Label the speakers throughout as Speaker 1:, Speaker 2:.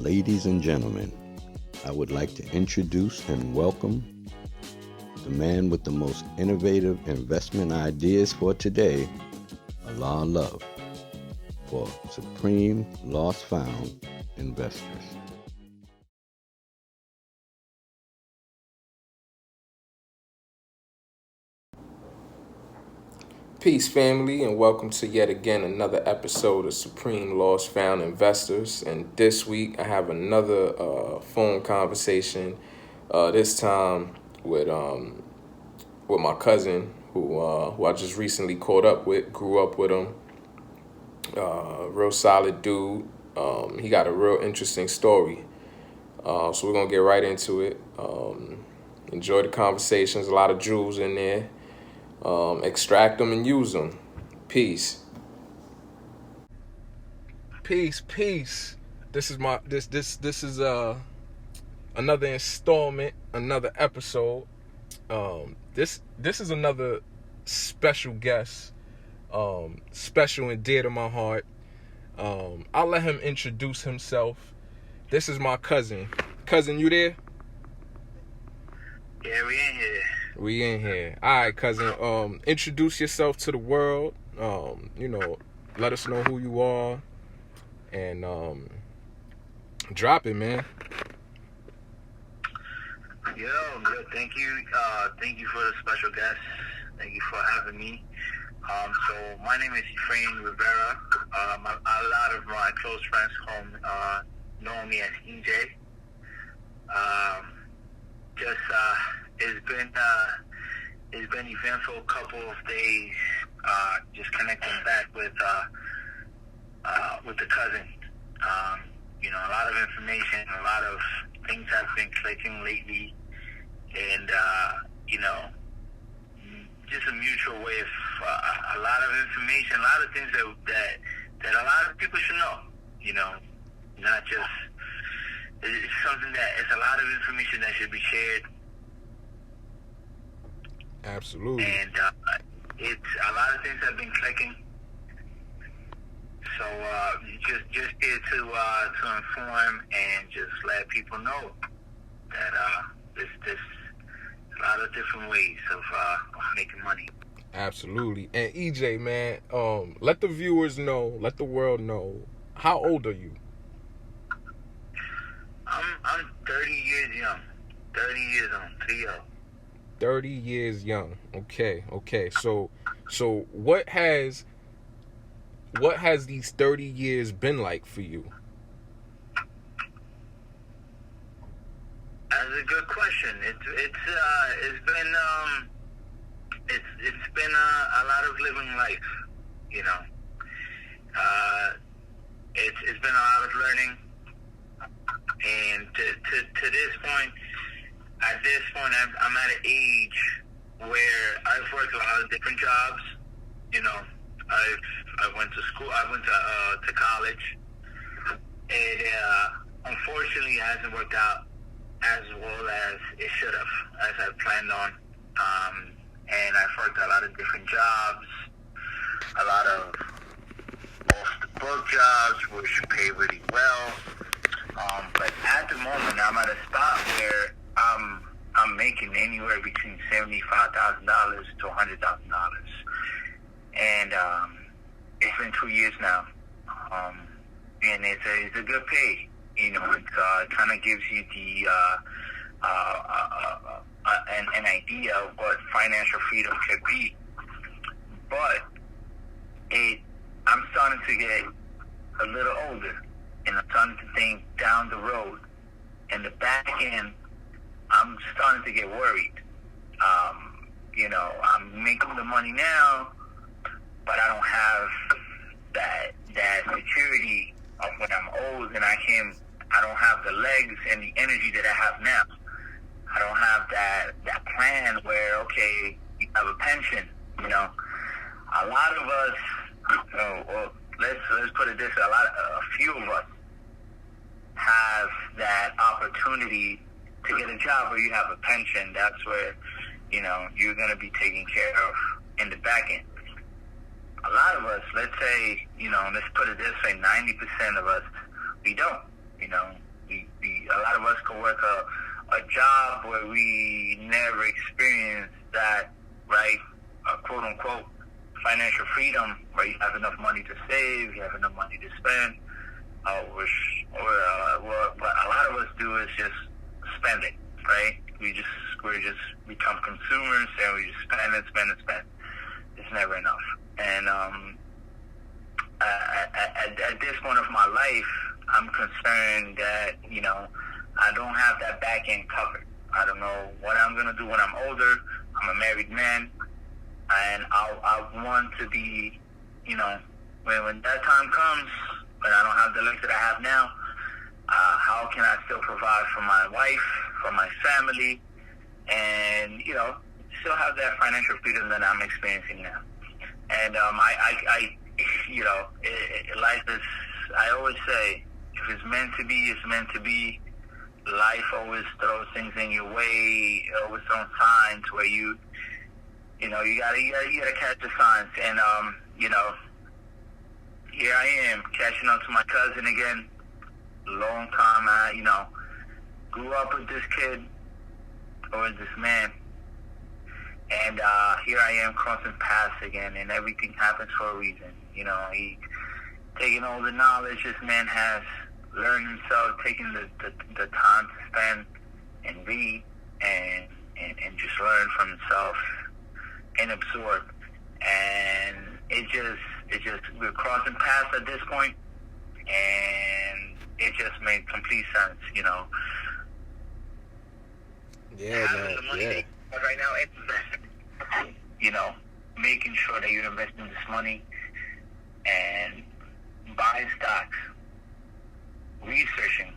Speaker 1: Ladies and gentlemen, I would like to introduce and welcome the man with the most innovative investment ideas for today, Allah Love, for Supreme Lost Found Investors.
Speaker 2: Peace, family, and welcome to yet again another episode of Supreme Lost Found Investors. And this week I have another phone conversation. This time with my cousin, who I just recently caught up with. Grew up with him. Real solid dude. He got a real interesting story. So we're gonna get right into it. Enjoy the conversations. A lot of jewels in there. Extract them and use them. Peace. Peace. This is another installment, another episode. This is another special guest, special and dear to my heart. I'll let him introduce himself. This is my cousin. Cousin, you there?
Speaker 3: Yeah, we in here.
Speaker 2: We in here. All right, cousin. Introduce yourself to the world. Let us know who you are, and drop it, man.
Speaker 3: Yo, thank you. Thank you for the special guest. Thank you for having me. So my name is Efrain Rivera. A lot of my close friends know me as EJ. It's been eventful couple of days. Just connecting back with the cousin. A lot of information, a lot of things have been clicking lately, and just a mutual way of a lot of information, a lot of things that a lot of people should know. Not just. It's something that it's a lot of information that should be shared.
Speaker 2: Absolutely.
Speaker 3: And it's a lot of things have been clicking. So just here to inform and just let people know that there's a lot of different ways of making money.
Speaker 2: Absolutely. And EJ, man, let the viewers know, let the world know, how old are you?
Speaker 3: I'm 30 years young. 30 years old. 30.
Speaker 2: 30 years young. Okay. So what has these 30 years been like for you?
Speaker 3: That's a good question. It's been a lot of living life. It's been a lot of learning. And to this point, I'm at an age where I've worked a lot of different jobs. I went to school. I went to college, and unfortunately, it hasn't worked out as well as it should have, as I planned on. And I've worked a lot of different jobs, a lot of off-the-book jobs, which pay really well. But at the moment, I'm at a spot where I'm making anywhere between $75,000 to $100,000, and it's been 2 years now, and it's a good pay. It kind of gives you the an idea of what financial freedom could be. But I'm starting to get a little older. And I'm starting to think down the road. And the back end, I'm starting to get worried. I'm making the money now, but I don't have that security of when I'm old, and I don't have the legs and the energy that I have now. I don't have that plan where, okay, you have a pension. A lot of us, let's put it this way, a few of us have that opportunity to get a job where you have a pension. That's where, you're going to be taken care of in the back end. A lot of us, let's say, let's put it this way, 90% of us, we don't. a lot of us could work a job where we never experienced that, right? Quote unquote financial freedom, where you have enough money to save, you have enough money to spend. What a lot of us do is just spend it, right? We just become consumers, and we just spend and spend and spend. It's never enough. And at this point of my life, I'm concerned that, you know, I don't have that back end covered. I don't know what I'm gonna do when I'm older. I'm a married man, and I want to be, you know, when that time comes, when I don't have the legs that I have now, how can I still provide for my wife, for my family, and, you know, still have that financial freedom that I'm experiencing now. And I you know, life is, I always say, if it's meant to be, it's meant to be. Life always throws things in your way, always throws signs where you know, you gotta catch the signs. And, you know, here I am catching up to my cousin again. Long time, I, you know, grew up with this kid, or with this man. And here I am crossing paths again, and everything happens for a reason. You know, he taking all the knowledge this man has, learning himself, taking the time to spend and read and just learn from himself and absorb. And it just we're crossing paths at this point, and it just made complete sense, you know.
Speaker 2: Yeah, man.
Speaker 3: The money
Speaker 2: Yeah.
Speaker 3: right now, it's, you know, making sure that you're investing this money and buying stocks, researching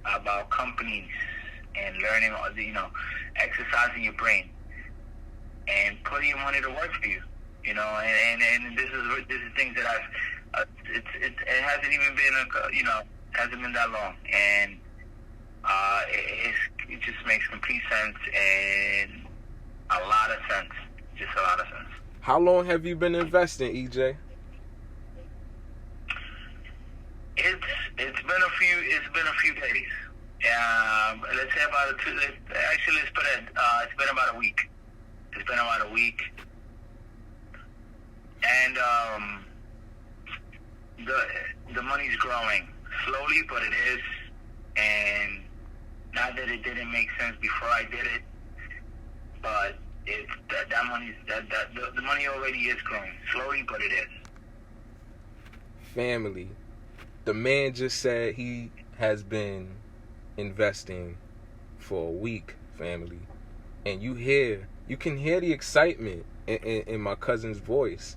Speaker 3: about companies, and learning, you know, exercising your brain and putting your money to work for you, you know. And this is things that it hasn't even been you know, hasn't been that long, and it just makes complete sense, and a lot of sense, just a lot of sense.
Speaker 2: How long have you been investing, EJ?
Speaker 3: It's been a few days. Let's say about it's been about a week. It's been about a week, and the money's growing slowly, but it is. And not that it didn't make sense before I did it, but the money already is growing slowly, but it is.
Speaker 2: Family. The man just said he has been investing for a week, family. And you can hear the excitement in my cousin's voice.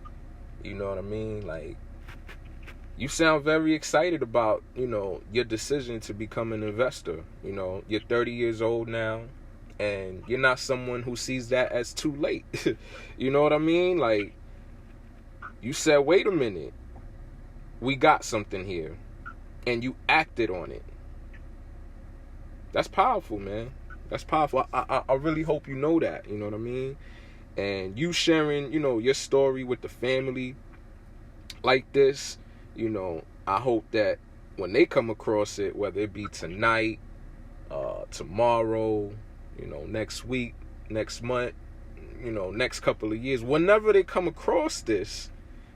Speaker 2: You know what I mean? Like, you sound very excited about, you know, your decision to become an investor. You know, you're 30 years old now, and you're not someone who sees that as too late. You know what I mean? Like, you said, wait a minute, we got something here, and you acted on it. That's powerful, man. That's powerful. I really hope you know that, you know what I mean? And you sharing, you know, your story with the family like this, you know, I hope that when they come across it, whether it be tonight, tomorrow, you know, next week, next month, you know, next couple of years, whenever they come across this,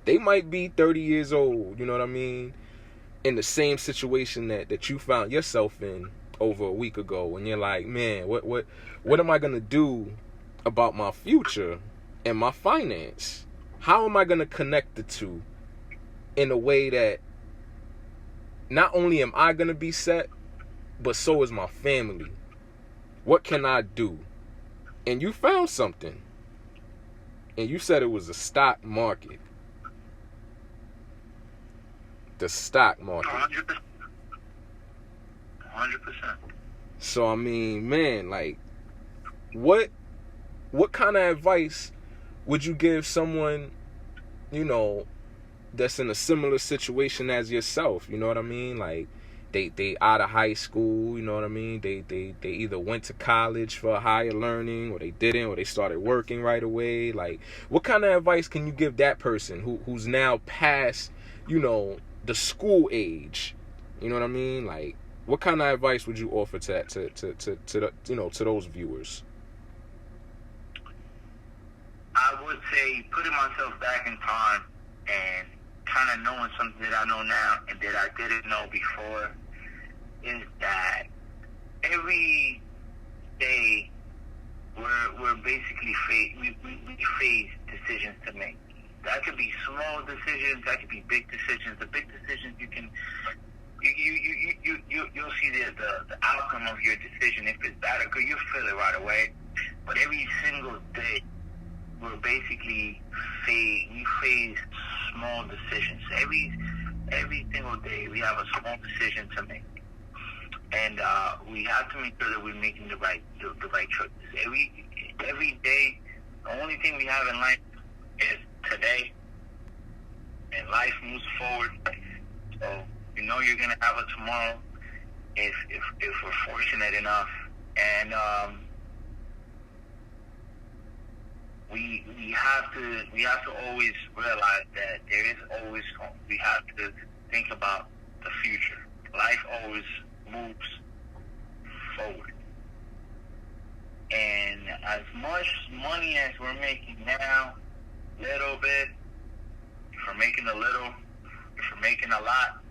Speaker 2: they might be 30 years old, you know what I mean, in the same situation that you found yourself in over a week ago, and you're like, man, what am I gonna do about my future and my finance? How am I gonna connect the two in a way that not only am I gonna be set, but so is my family? What can I do? And you found something, and you said it was the stock market. The stock market.
Speaker 3: 100%. 100%.
Speaker 2: So I mean, man, like, what kind of advice would you give someone, you know, that's in a similar situation as yourself? You know what I mean? Like, they out of high school, you know what I mean? They either went to college for higher learning, or they didn't, or they started working right away. Like, what kind of advice can you give that person who's now past, you know, the school age? You know what I mean? Like, What kind of advice would you offer to that to those viewers?
Speaker 3: I would say putting myself back in time and kind of knowing something that I know now and that I didn't know before is that every day we're basically we face decisions to make. That could be small decisions, that could be big decisions. The big decisions you'll see the outcome of your decision. If it's bad or good, you'll feel it right away. But every single day we're basically we face small decisions. Every single day we have a small decision to make. And we have to make sure that we're making the right choices. Every day, the only thing we have in life is today, and life moves forward. So you know you're gonna have a tomorrow if we're fortunate enough, and we have to always realize that we have to think about the future. Life always moves forward, and as much money as we're making now, little bit, if we're making a little, if we're making a lot,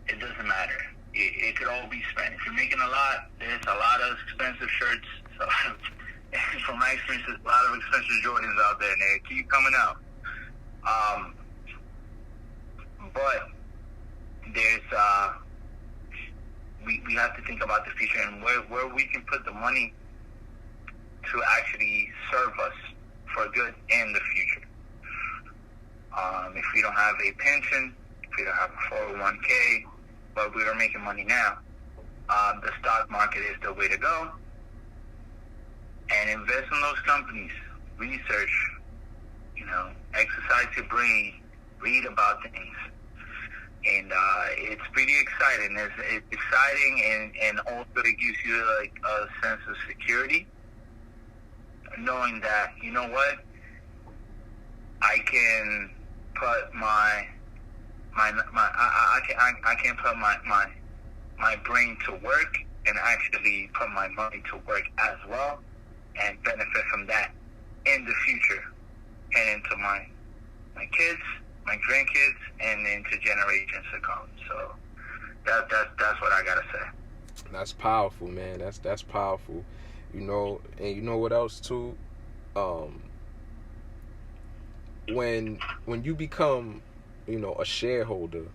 Speaker 3: it doesn't matter. It could all be spent. If you're making a lot, there's a lot of expensive shirts. So from my experience, there's a lot of expensive Jordans out there, and they keep coming out. But there's we have to think about the future and where we can put the money to actually serve us for good in the future. If we don't have a pension, if we don't have a 401k, but we are making money now, the stock market is the way to go. And invest in those companies, research, exercise your brain, read about things. And it's pretty exciting. It's exciting, and also it gives you like a sense of security, knowing that I can put my brain to work and actually put my money to work as well, and benefit from that in the future and into my kids, my grandkids, and into generations to come. So that's what I gotta say.
Speaker 2: That's powerful, man. That's powerful. And you know what else too? When you become, a shareholder,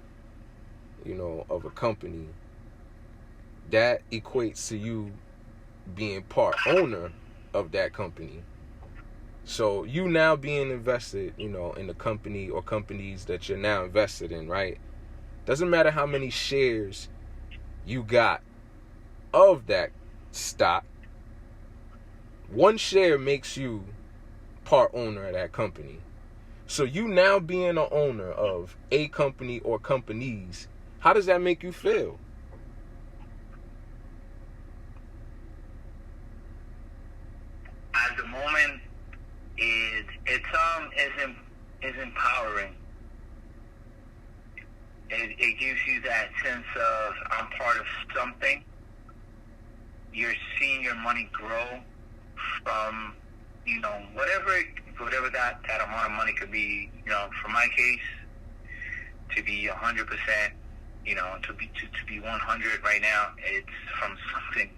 Speaker 2: of a company, that equates to you being part owner of that company. So you now being invested, in the company or companies that you're now invested in, right? Doesn't matter how many shares you got of that stock. One share makes you part owner of that company. So you now being an owner of a company or companies, how does that make you feel?
Speaker 3: At the moment, it's empowering. It gives you that sense of I'm part of something. You're seeing your money grow from whatever that amount of money could be. For my case, to be 100%, to be 100 right now, it's from something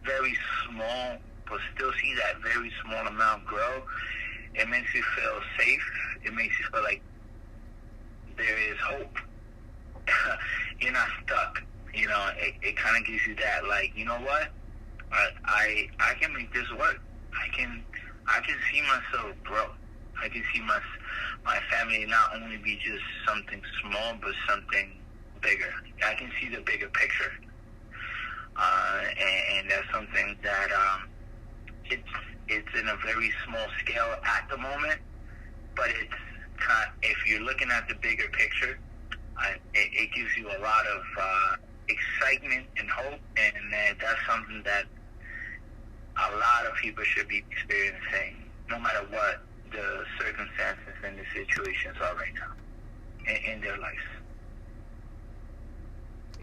Speaker 3: very small, but still see that very small amount grow. It makes you feel safe. It makes you feel like there is hope. You're not stuck. It kind of gives you that, like, you know what? I can make this work. I can see myself grow. I can see my family not only be just something small, but something bigger. I can see the bigger picture. And that's something that it's in a very small scale at the moment, but if you're looking at the bigger picture, it gives you a lot of excitement and hope, and that's something that a lot of people should be experiencing, no matter what the circumstances and the situations are right now in their lives.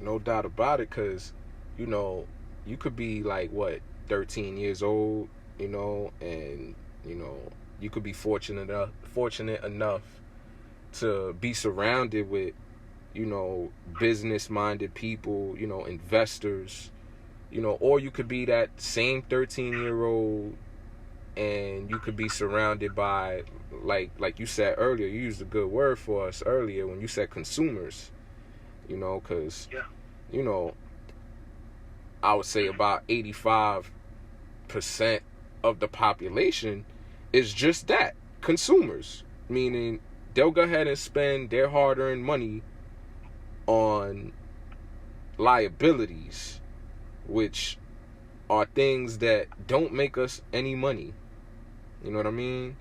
Speaker 2: No doubt about it, because, you know, you could be like, what, 13 years old, you know, and, you know, you could be fortunate enough to be surrounded with, you know, business-minded people, you know, investors, you know, or you could be that same 13-year-old and you could be surrounded by, like you said earlier, you used a good word for us earlier when you said consumers, you know, because, you know, I would say about 85% of the population is just that, consumers, meaning they'll go ahead and spend their hard-earned money on liabilities, which are things that don't make us any money. You know what I mean?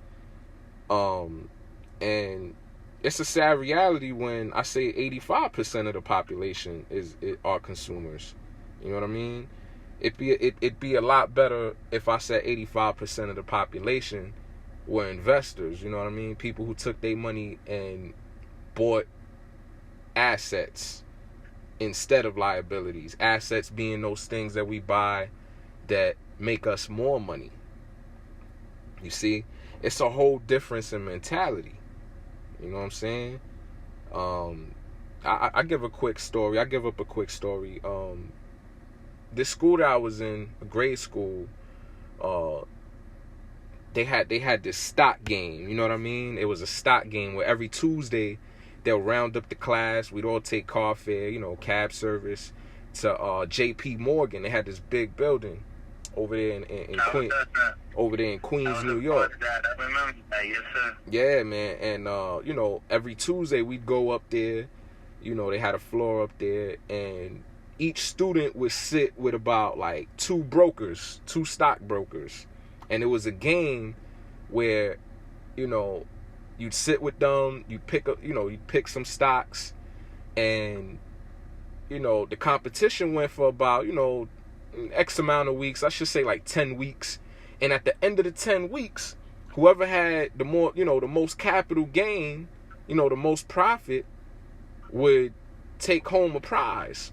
Speaker 2: And it's a sad reality when I say 85% of the population are consumers. You know what I mean? It'd be a lot better if I said 85% of the population were investors. You know what I mean? People who took their money and bought assets instead of liabilities. Assets being those things that we buy that make us more money. You see, it's a whole difference in mentality. You know what I'm saying? I give a quick story. I give up a quick story. This school that I was in, a grade school, they had this stock game. You know what I mean? It was a stock game where every Tuesday they'll round up the class. We'd all take car fare, you know, cab service to J.P. Morgan. They had this big building over there in Queens. Over there in Queens, New York.
Speaker 3: I remember that, yes, sir.
Speaker 2: Yeah, man. And, you know, every Tuesday we'd go up there. You know, they had a floor up there. And each student would sit with about, like, two stockbrokers. And it was a game where, you know, you'd sit with them. You'd pick some stocks. And, you know, the competition went for about, you know, X amount of weeks. I should say like 10 weeks. And at the end of the 10 weeks, whoever had the most capital gain, you know, the most profit, would take home a prize.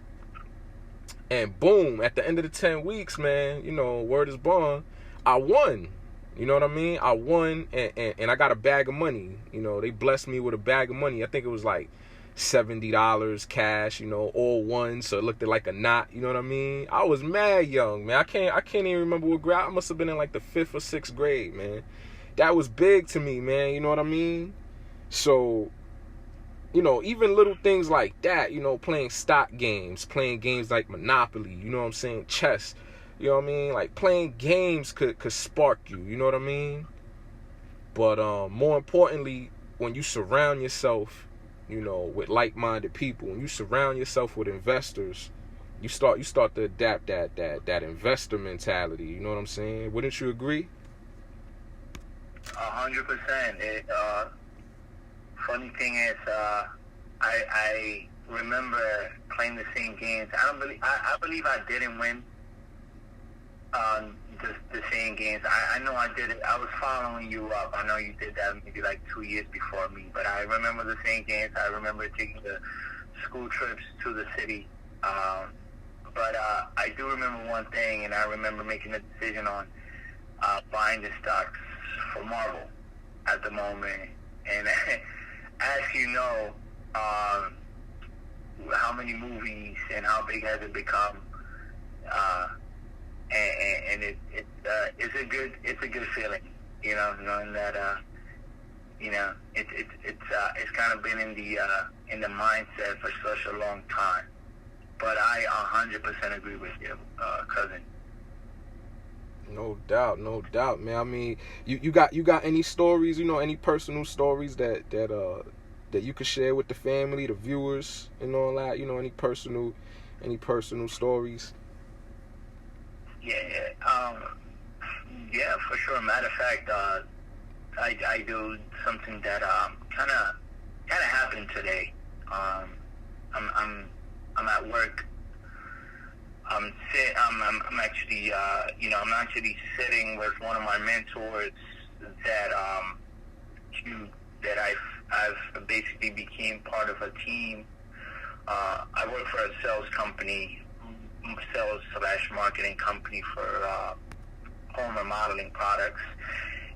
Speaker 2: And boom, at the end of the 10 weeks, man, you know, word is bond, I won. You know what I mean? I won, and I got a bag of money. You know, they blessed me with a bag of money. I think it was like $70 cash, you know, all one, so it looked like a knot. You know what I mean? I was mad young, man. I can't even remember what grade. I must have been in like the 5th or 6th grade, man. That was big to me, man. You know what I mean? So, you know, even little things like that, you know, playing stock games, playing games like Monopoly, you know what I'm saying, chess, you know what I mean? Like, playing games could spark you, you know what I mean? But more importantly, when you surround yourself, you know, with like-minded people, when you surround yourself with investors, you start to adapt that investor mentality, you know what I'm saying? Wouldn't you agree?
Speaker 3: 100%. Funny thing is, I remember playing the same games. I believe I didn't win the same games. I know I did it. I was following you up. I know you did that maybe like 2 years before me, but I remember the same games. I remember taking the school trips to the city. But I do remember one thing, and I remember making a decision on buying the stocks for Marvel at the moment. And as you know, how many movies and how big has it become? And it's a good feeling, you know, knowing that you know it's kind of been in the mindset for such a long time. But I 100% agree with you, cousin.
Speaker 2: No doubt, man. I mean, you got any stories, you know, any personal stories that you could share with the family, the viewers, and all that, you know, any personal stories?
Speaker 3: Yeah, for sure. Matter of fact, I do something that kind of happened today. I'm at work. I'm actually I'm actually sitting with one of my mentors that I've basically became part of a team I work for a sales company, sales/marketing company for home remodeling products,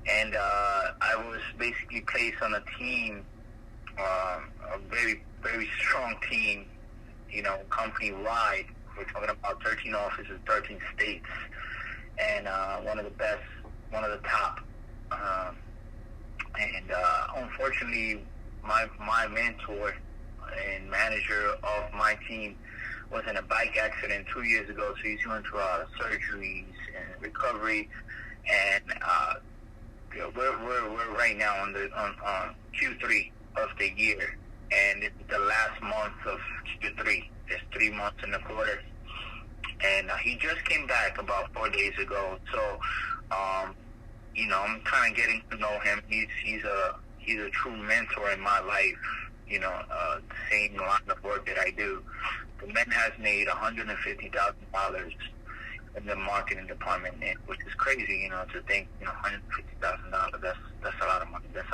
Speaker 3: and I was basically placed on a team, a very, very strong team, company-wide. We're talking about 13 offices, 13 states, and one of the best, one of the top. Unfortunately, my mentor and manager of my team was in a bike accident 2 years ago, so he's going through a lot of surgeries and recovery, and we're right now on Q3 of the year, and it's the last month of Q3. There's 3 months in the quarter, and he just came back about 4 days ago. So, I'm kind of getting to know him. He's a true mentor in my life. The same line of work that I do. The man has made $150,000 in the marketing department, which is crazy, to think, $150,000. That's a lot of money. That's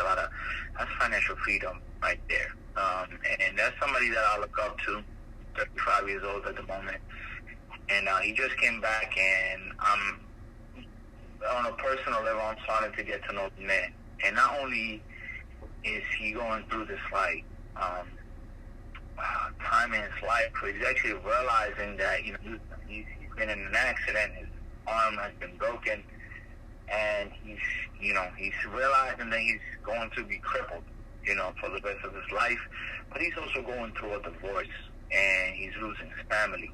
Speaker 3: financial freedom right there. And that's somebody that I look up to. 35 years old at the moment, and he just came back, and I'm on a personal level, I'm starting to get to know the man. And not only is he going through this time in his life, but he's actually realizing that he's been in an accident, his arm has been broken, and he's realizing that he's going to be crippled, for the rest of his life. But he's also going through a divorce, and he's losing his family.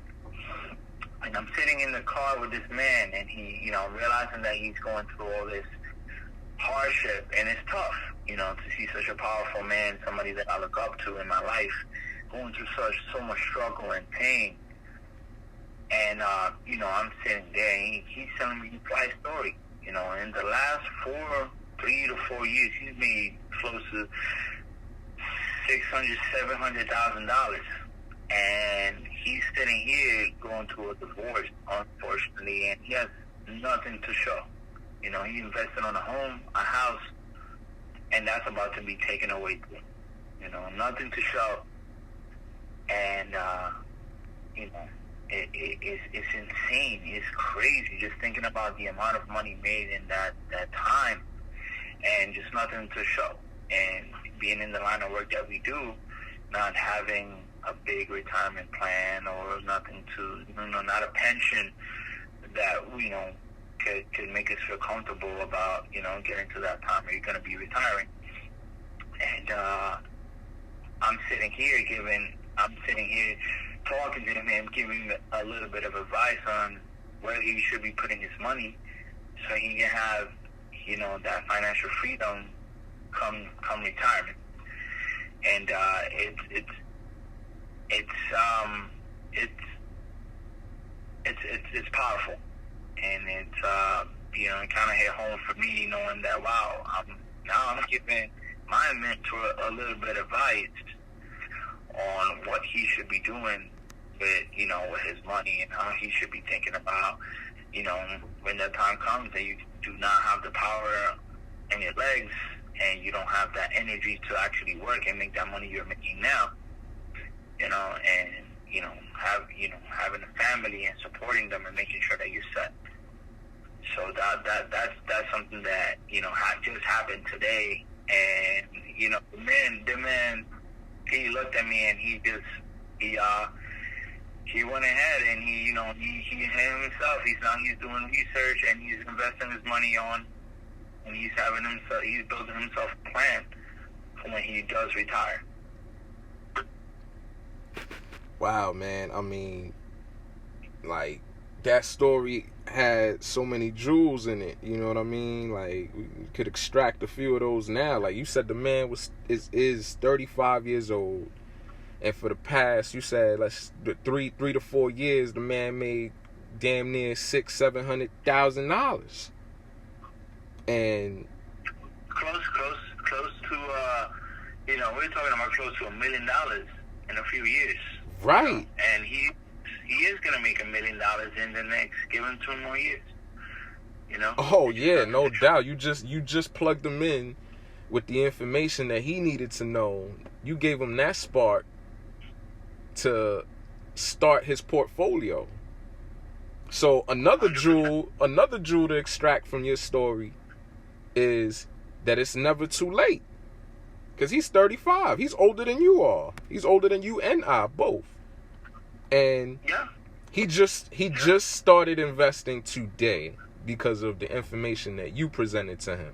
Speaker 3: And I'm sitting in the car with this man, and he, realizing that he's going through all this hardship, and it's tough, to see such a powerful man, somebody that I look up to in my life, going through so much struggle and pain. And, I'm sitting there, and he's telling me his life story. In the last 3 to 4 years, he's made close to $600,000-$700,000. And he's sitting here going through a divorce, unfortunately, and he has nothing to show. He invested on a home, a house, and that's about to be taken away too. Nothing to show. And, it's insane. It's crazy just thinking about the amount of money made in that time, and just nothing to show. And being in the line of work that we do, not having a big retirement plan or nothing to, not a pension that, could make us feel comfortable about, getting to that time where you're going to be retiring. And I'm sitting here talking to him and giving a little bit of advice on where he should be putting his money so he can have, that financial freedom come retirement. And it's powerful, and it's it kind of hit home for me, knowing that I'm giving my mentor a little bit of advice on what he should be doing with his money, and how he should be thinking about when that time comes that you do not have the power in your legs, and you don't have that energy to actually work and make that money you're making now, and having a family and supporting them and making sure that you're set. So that's something that just happened today. And the man, he looked at me, and he went ahead, and he himself, he's doing research, and he's investing his money on, and he's building himself a plan for when he does retire.
Speaker 2: Wow, man. I mean, like, that story had so many jewels in it. You know what I mean? Like, we could extract a few of those now. Like you said, the man is 35 years old, and for the past, you said, three to 4 years, the man made damn near $600,000-$700,000, and
Speaker 3: close to we're talking about close to $1 million in a few years.
Speaker 2: Right.
Speaker 3: And he is going to make $1 million in the next, give him 2 more years.
Speaker 2: Oh yeah, no doubt. You just plugged him in with the information that he needed to know. You gave him that spark, to start his portfolio. So another jewel to extract from your story is that it's never too late. Because he's 35. He's older than you are. He's older than you and I both. And he just started investing today because of the information that you presented to him.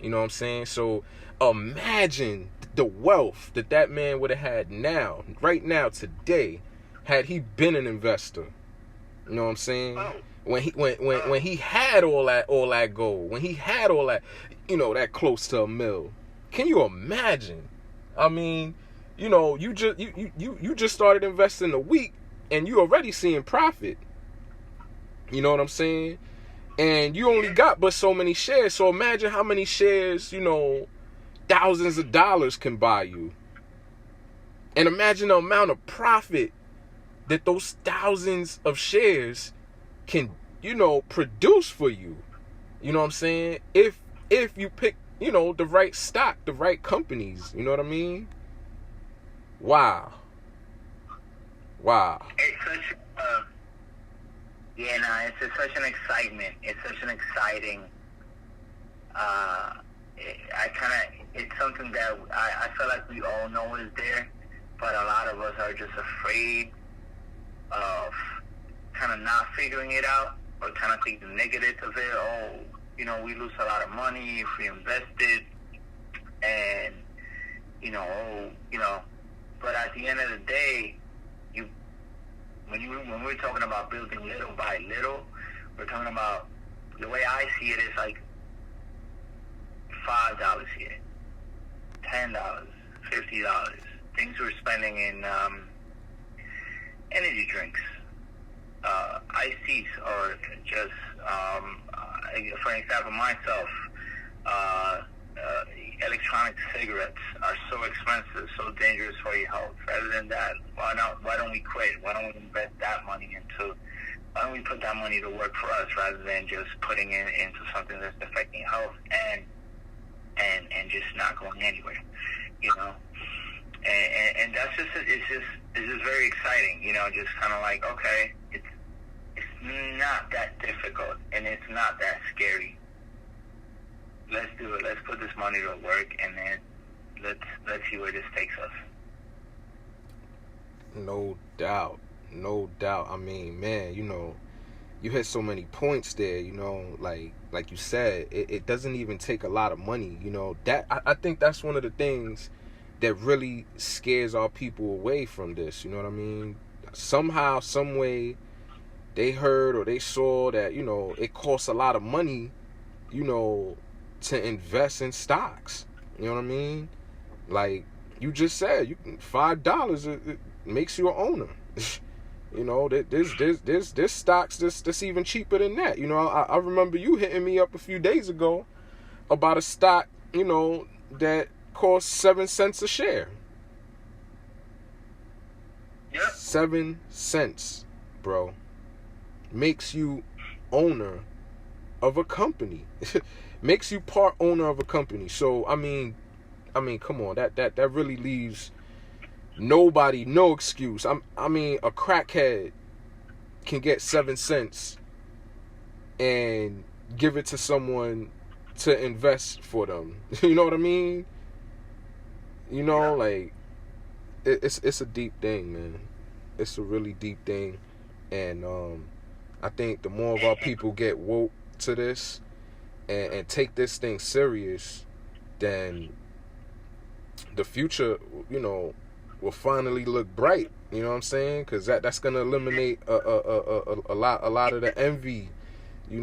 Speaker 2: You know what I'm saying? So imagine the wealth that man would have had now, right now, today, had he been an investor. You know what I'm saying? When he had all that gold, when he had all that, that close to $1 million. Can you imagine? I mean, you just started investing a week and you already seeing profit. You know what I'm saying? And you only got but so many shares. So imagine how many shares, thousands of dollars can buy you. And imagine the amount of profit that those thousands of shares can, produce for you. You know what I'm saying? If you pick, the right stock, the right companies, you know what I mean? Wow.
Speaker 3: It's such it's such an excitement. It's such an exciting, it's something that I feel like we all know is there, but a lot of us are just afraid of kind of not figuring it out, or kind of think the negative of it. Oh, we lose a lot of money if we invested, and but at the end of the day, when we're talking about building little by little, we're talking about, the way I see it is like $5 here, $10, $50, things we're spending in energy drinks, iced teas, or just, for example, myself, electronic cigarettes are so expensive, so dangerous for your health. Rather than that, why don't we quit? Why don't we invest that money why don't we put that money to work for us, rather than just putting it into something that's affecting health and just not going anywhere, and that's it's just very exciting, just kind of like, okay, it's not that difficult and it's not that scary. Let's do it. Let's put this money to work, and then let's see where this takes us.
Speaker 2: No doubt. I mean, man, you hit so many points there. Like you said, it doesn't even take a lot of money. That I think that's one of the things that really scares our people away from this. You know what I mean? Somehow, some way, they heard or they saw that it costs a lot of money, to invest in stocks. You know what I mean? Like you just said, you can $5 it makes you an owner. There's stocks that's even cheaper than that. I remember you hitting me up a few days ago about a stock, that costs 7 cents a share.
Speaker 3: Yeah.
Speaker 2: 7 cents, bro, makes you owner of a company. Makes you part owner of a company. So I mean, come on, that really leaves nobody no excuse. I mean, a crackhead can get 7 cents and give it to someone to invest for them. You know what I mean? Like it's a deep thing, man. It's a really deep thing, and I think the more of our people get woke to this and take this thing serious, then the future, will finally look bright. You know what I'm saying? Because that's gonna eliminate a lot of the envy, a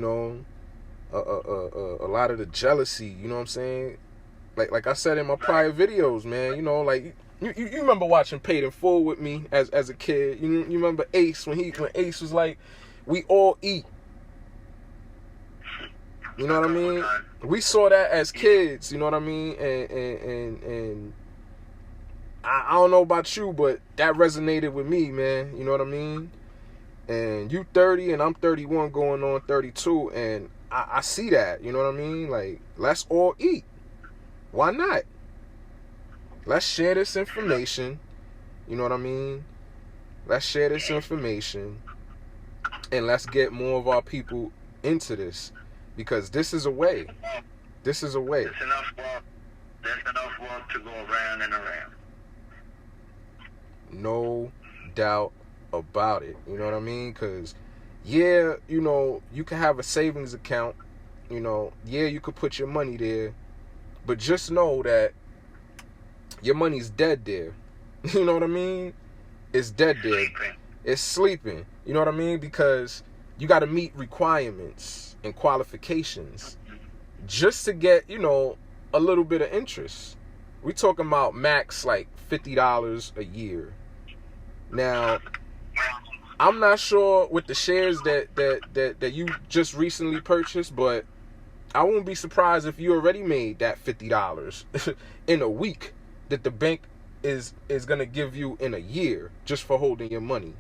Speaker 2: lot of the jealousy. You know what I'm saying? Like I said in my prior videos, man. Like you remember watching Paid in Full with me as a kid. You remember Ace when Ace was like, "We all eat." You know what I mean? We saw that as kids, you know what I mean? And I don't know about you, but that resonated with me, man. You know what I mean? And you 30 and I'm 31 going on 32, and I see that, you know what I mean? Like, let's all eat. Why not? Let's share this information, you know what I mean? Let's share this information, and let's get more of our people into this, because this is a way. This is a way.
Speaker 3: There's enough wealth to go around and around.
Speaker 2: No doubt about it. You know what I mean? Because, yeah, you know, you can have a savings account. You know, yeah, you could put your money there. But just know that your money's dead there. You know what I mean? It's dead there. It's sleeping. You know what I mean? Because you got to meet requirements and qualifications just to get, you know, a little bit of interest. We talking about max like $50 a year. Now, I'm not sure with the shares that you just recently purchased, but I won't be surprised if you already made that $50 in a week that the bank is gonna give you in a year just for holding your money.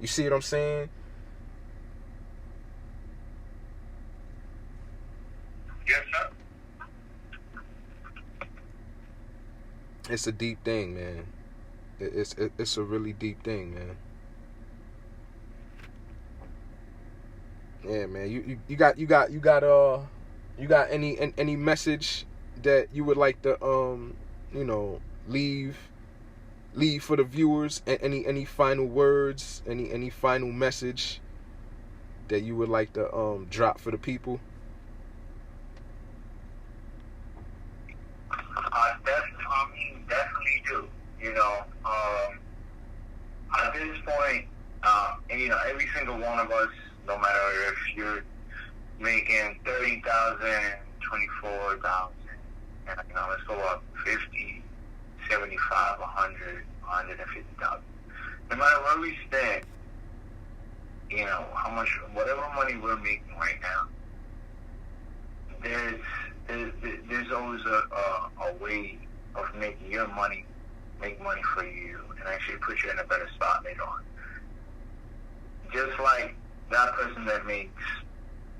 Speaker 2: You see what I'm saying?
Speaker 3: Yes, sir.
Speaker 2: It's a deep thing, man. It's a really deep thing, man. Yeah, man. You got any message that you would like to you know, leave for the viewers? Any final words? Any final message that you would like to drop for the people?
Speaker 3: Definitely do. You know, at this point, and, you know, every single one of us, no matter if you're making 30,000, 24,000, and, you know, let's go up 50, 75, 100, 150,000. No matter where we stand, you know, how much, whatever money we're making right now, there's always a way of making your money make money for you and actually put you in a better spot later on. Just like that person that makes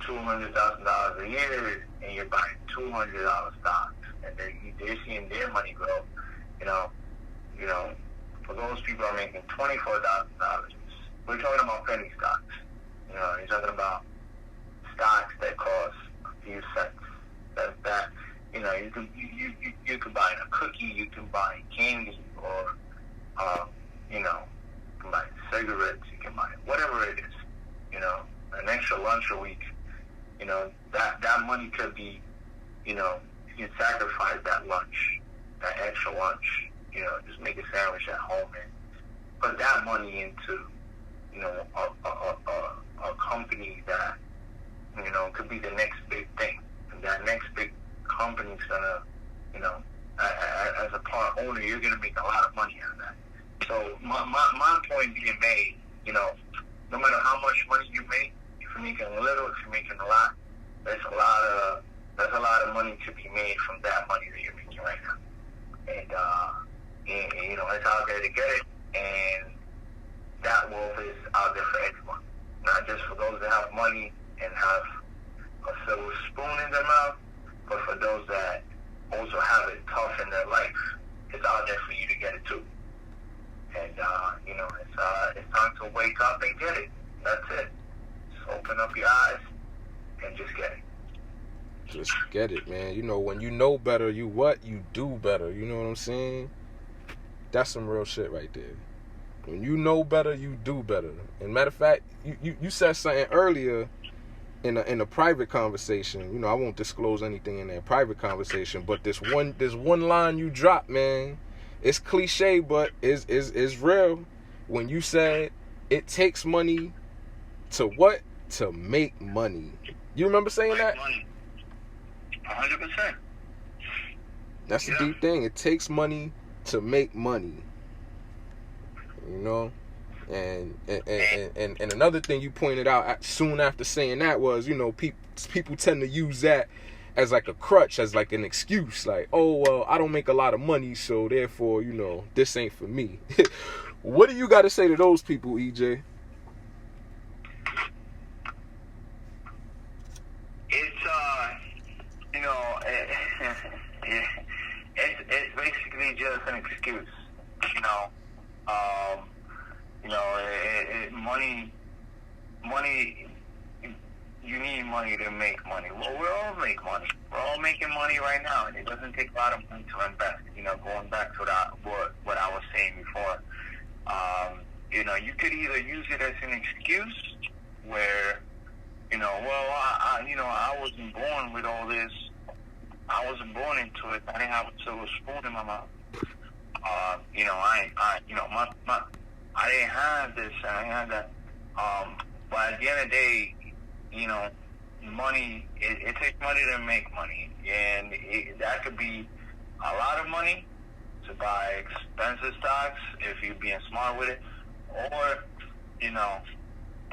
Speaker 3: $200,000 a year and you're buying $200 stocks and they're seeing their money grow, you know, for those people who are making $24,000, we're talking about penny stocks. You know, you're talking about stocks that cost a few cents. That you know, you can buy a cookie, you can buy candy, or you know, you can buy cigarettes, you can buy whatever it is. You know, an extra lunch a week. You know, that money could be, you know, you can sacrifice that lunch, that extra lunch. You know, just make a sandwich at home and put that money into, you know, a company that, you know, could be the next big thing. And that next big company's gonna, you know, as a part owner, you're gonna make a lot of money out of that. So my point being made, you know, no matter how much money you make, if you're making a little, if you're making a lot, there's a lot of money to be made from that money that you're making right now. And you know, it's out there to get it, and that wealth is out there for everyone, not just for those that have money and have a silver spoon in their mouth, but for those that also have it tough in their life. It's out there for you to get it too. And you know, it's time to wake up and get it. That's it. Just open up your eyes and just get it.
Speaker 2: Just get it, man. You know, when you know better, you do better. You know what I'm saying? That's some real shit right there. When you know better, you do better. And matter of fact, you said something earlier in a private conversation. You know, I won't disclose anything in that private conversation, but this one line you dropped, man. It's cliche, but it's real. When you said it takes money to what? To make money. You remember saying that?
Speaker 3: Money. 100%.
Speaker 2: That's the deep thing. It takes money to make money. You know? And another thing you pointed out soon after saying that was, you know, people tend to use that as like a crutch, as like an excuse. Like, oh, well, I don't make a lot of money, so therefore, you know, this ain't for me. What do you got to say to those people, EJ?
Speaker 3: It's, you know, it's basically just an excuse, you know. money, you need money to make money. Well, we all make money. We're all making money right now, and it doesn't take a lot of money to invest. Going back to what I was saying before, you could either use it as an excuse where, I wasn't born with all this. I wasn't born into it. I didn't have a silver spoon in my mouth. I didn't have this, and I had that. But at the end of the day, money, it takes money to make money. And that could be a lot of money to buy expensive stocks if you're being smart with it. Or,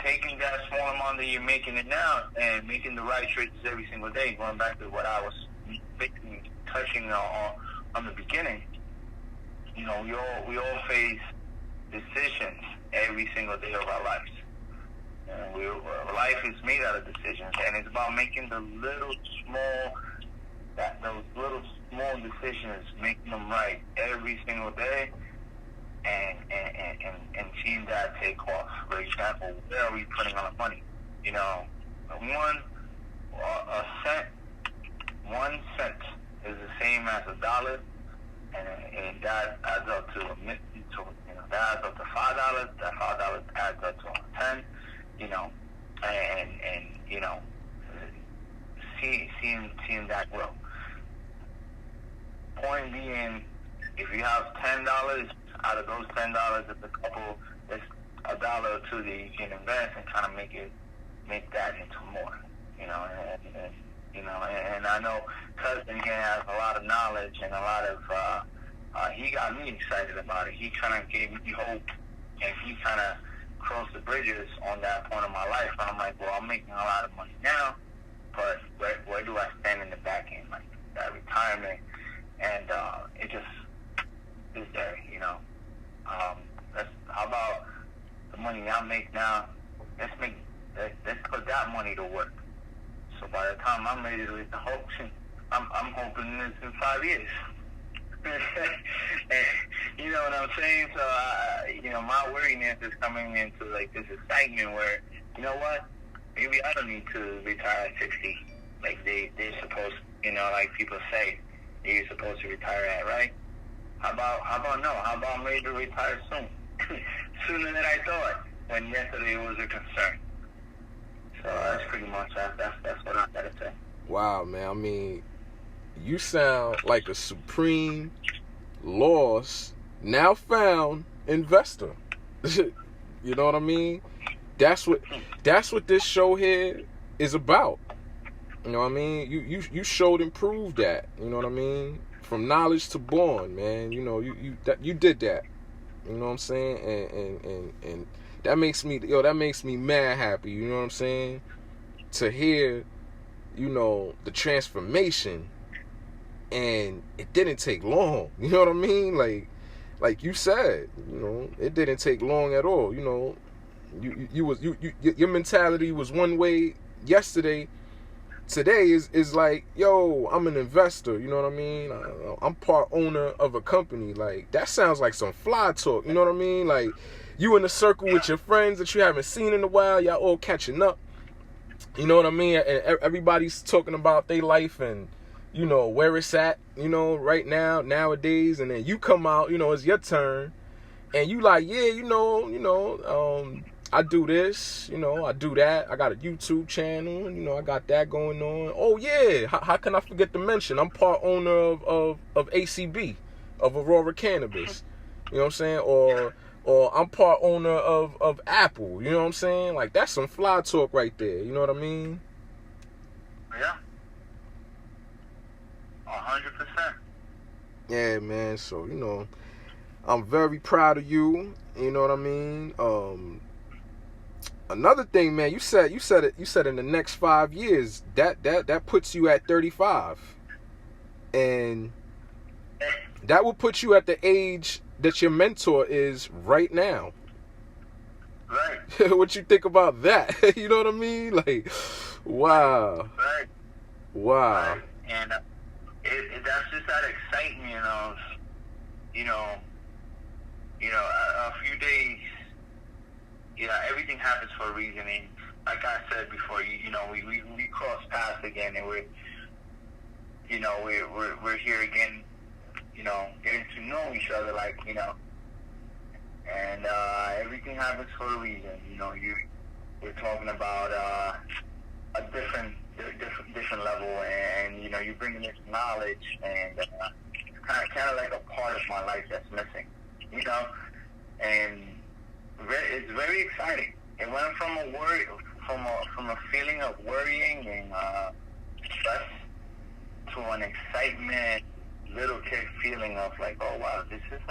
Speaker 3: taking that small amount that you're making it now and making the right choices every single day. Going back to what I was touching on the beginning, we all face decisions every single day of our lives. Life is made out of decisions, and it's about making those little small decisions, making them right every single day, and seeing that take off. For example, where are we putting our money? One cent is the same as $1, and that adds up to that adds up to $5. That $5 adds up to 10. Seeing that grow. Point being, if you have $10, out of those $10, it's it's $1 or $2 that you can invest and kind of make that into more. And I know Cousin here has a lot of knowledge and a lot of. He got me excited about it. He kind of gave me hope, and he kind of crossed the bridges on that point of my life. And I'm like, well, I'm making a lot of money now, but where do I stand in the back end, like that retirement? And it just is there, how about the money I make now? Let's put that money to work. So by the time I'm ready to reach the hope, I'm hoping this in 5 years. You know what I'm saying? So, my worriness is coming into like this excitement where, you know what? Maybe I don't need to retire at 60, like they're supposed. Like people say, you're supposed to retire at, right? How about no? How about maybe retire soon, sooner than I thought, when yesterday was a concern. So that's pretty much that's what I gotta say.
Speaker 2: Wow, man. I mean, you sound like a supreme, lost, now found investor. You know what I mean? That's what this show here is about. You know what I mean? You showed and proved that. You know what I mean? From knowledge to born, man. You did that. You know what I'm saying? And that makes me mad happy. You know what I'm saying? To hear, the transformation, and it didn't take long. You know what I mean? Like you said, it didn't take long at all. Your mentality was one way yesterday. Today is like, yo, I'm an investor, you know what I mean? I'm part owner of a company. Like, that sounds like some fly talk, you know what I mean? Like, you in a circle with your friends that you haven't seen in a while, y'all all catching up, you know what I mean? And everybody's talking about their life and, where it's at, right now, nowadays. And then you come out, it's your turn, and you like, yeah, I do this, I do that. I got a YouTube channel, I got that going on. Oh yeah, how can I forget to mention? I'm part owner of ACB, of Aurora Cannabis. You know what I'm saying? Or I'm part owner of Apple. You know what I'm saying? Like, that's some fly talk right there. You know what I mean?
Speaker 3: Yeah. 100%.
Speaker 2: Yeah, man. So, I'm very proud of you. You know what I mean? Another thing, man, you said in the next 5 years, that puts you at 35. And that will put you at the age that your mentor is right now.
Speaker 3: Right.
Speaker 2: What you think about that? You know what I mean? Like, wow.
Speaker 3: Right.
Speaker 2: Wow.
Speaker 3: Right. And that's just that excitement of, a few days everything happens for a reason. And like I said before, we cross paths again, and we're here again, getting to know each other, and everything happens for a reason. We're talking about a different level, and you're bringing this knowledge, and kind of like a part of my life that's missing, and it's very exciting. It went from a feeling of worrying and stress to an excitement, little kid feeling of like, oh wow, this is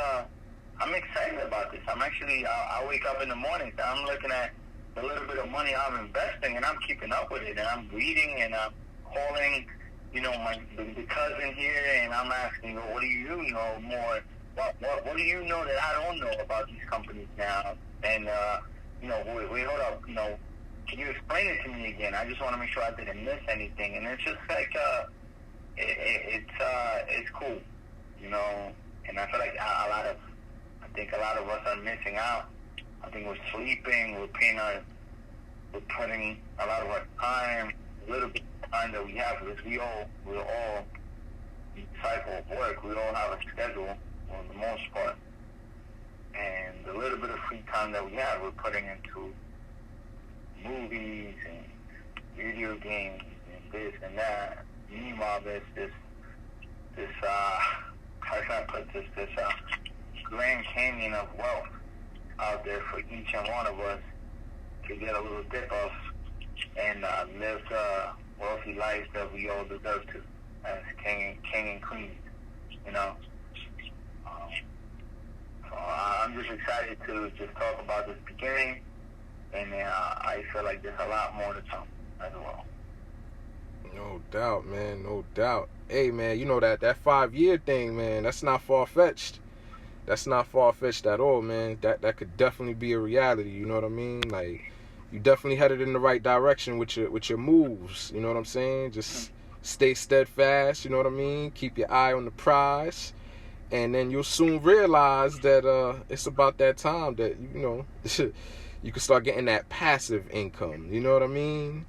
Speaker 3: I'm excited about this. I'm actually I wake up in the mornings and I'm looking at the little bit of money I'm investing, and I'm keeping up with it, and I'm reading, and I'm calling, the cousin here, and I'm asking, what do you know more? What do you know that I don't know about these companies now? And wait, hold up, can you explain it to me again? I just want to make sure I didn't miss anything. And it's just like it's cool, And I feel like I think a lot of us are missing out. I think we're sleeping. We're putting a lot of our time, a little bit of time that we have, because we're all cycle of work. We all have a schedule for the most part, and the little bit of free time that we have, we're putting into movies and video games and this and that. Meanwhile, there's this how can I put this Grand Canyon of wealth out there for each and one of us to get a little dip of and live the wealthy lives that we all deserve to as king and queens, So I'm just excited to just talk about this beginning, and I feel like there's a lot more to come as well.
Speaker 2: No doubt, man. No doubt. Hey, man, that 5-year thing, man, that's not far-fetched. That's not far-fetched at all, man. That could definitely be a reality, you know what I mean? Like, you definitely headed in the right direction with your moves, you know what I'm saying? Just stay steadfast, you know what I mean? Keep your eye on the prize, and then you'll soon realize that it's about that time that, you can start getting that passive income, you know what I mean?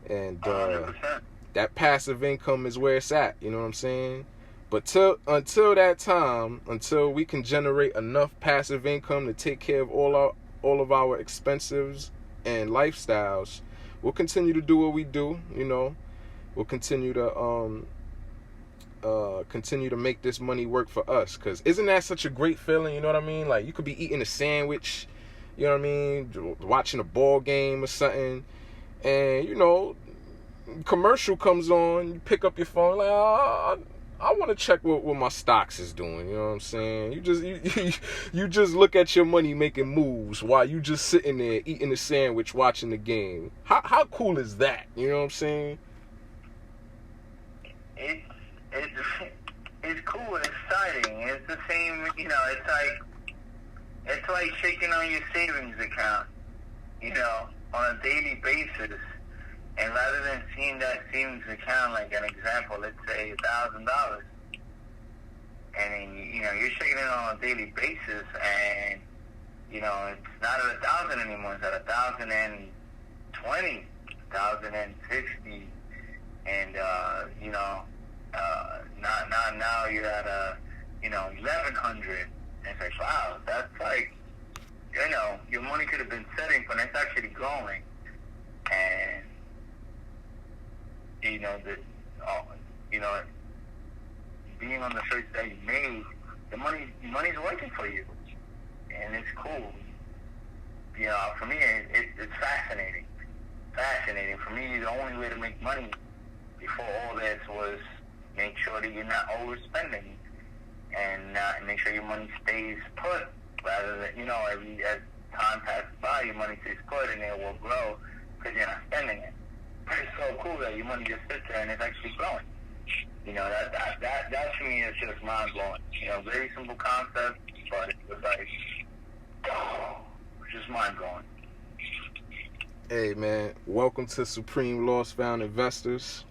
Speaker 2: And
Speaker 3: 100%.
Speaker 2: That passive income is where it's at, you know what I'm saying? But until that time, until we can generate enough passive income to take care of all of our expenses and lifestyles, we'll continue to do what we do, We'll continue to make this money work for us, because isn't that such a great feeling, you know what I mean? Like, you could be eating a sandwich, you know what I mean, watching a ball game or something, and commercial comes on, you pick up your phone, like, I want to check what my stocks is doing, you know what I'm saying? You just look at your money making moves while you just sitting there eating a sandwich watching the game. How cool is that? You know what I'm saying?
Speaker 3: It's cool and exciting. It's the same, it's like shaking on your savings account, on a daily basis. And rather than seeing that savings account, like an example, let's say $1,000, and then, you're shaking it on a daily basis, and, it's not at 1,000 anymore, it's at 1,020, 1,060, and, now you're at 1,100, and it's like, wow, that's like, your money could have been sitting, but it's actually growing, and, being on the search that you made, the money's working for you, and it's cool. For me, it's fascinating. For me, the only way to make money before all this was make sure that you're not overspending, and make sure your money stays put, rather than, as time passes by, your money stays put, and it will grow because you're not spending it. It's so cool that your money just sits there and it's actually growing. That to me is just mind blowing. Very simple concept, but it was like, just mind blowing.
Speaker 2: Hey, man, welcome to Supreme Lost Found Investors.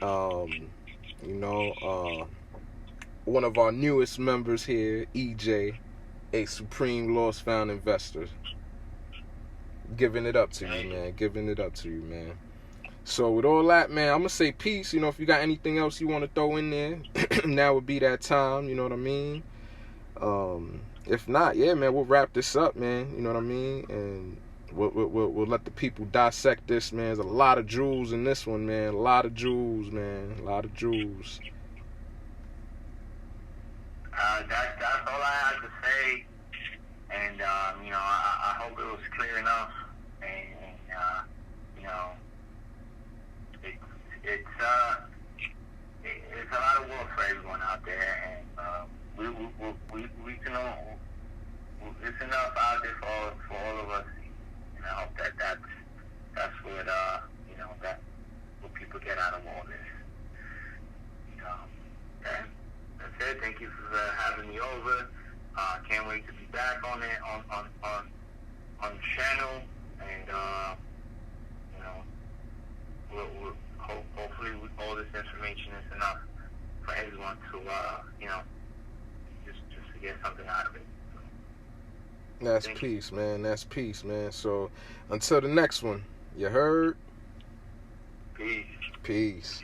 Speaker 2: One of our newest members here, EJ, a Supreme Lost Found Investor. Giving it up to you, man. Giving it up to you, man. So with all that, man, I'm gonna say peace. You know, if you got anything else you want to throw in there, now would be that time. You know what I mean? If not, yeah, man, we'll wrap this up, man. You know what I mean? And we'll let the people dissect this, man. There's a lot of jewels in this one, man. A lot of jewels, man. A lot of jewels.
Speaker 3: That's all I have to say. And you know, I hope it was clear enough. And you know, it's a lot of work for everyone out there, and we can all, it's enough out there for all of us, and I hope that's what you know, that what people get out of all this. That's it. Thank you for having me over. Can't wait to be back on it on the channel, and you know, hopefully all this information is enough for everyone to you know, just to get something out of it. So,
Speaker 2: that's peace, man. That's peace, man. So until the next one, you heard?
Speaker 3: Peace.
Speaker 2: Peace.